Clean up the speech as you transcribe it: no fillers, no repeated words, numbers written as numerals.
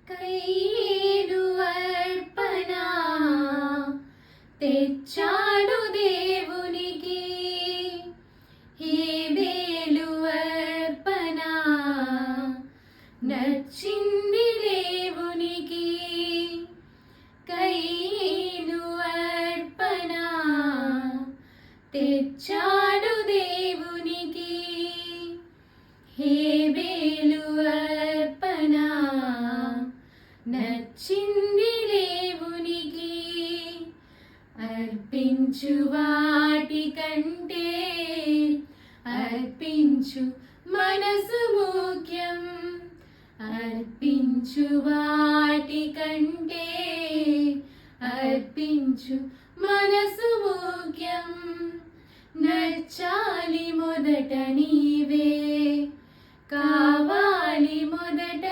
కయ్యేలు అర్పణ తెచ్చాడు దేవునికి, హేబేలు అర్పణ నచ్చింది దేవునికి. కయ్యేలు అర్పణ తెచ్చాడు దేవునికి, హేబేలు అర్పణ నచ్చింది దేవునికి. అర్పించు వాటి కంటే అర్పించు మనసు ముఖ్యం, అర్పించు వాటి కంటే అర్పించు మనసు ముఖ్యం. నచ్చాలి మొదట నీవే, కావాలి మొదట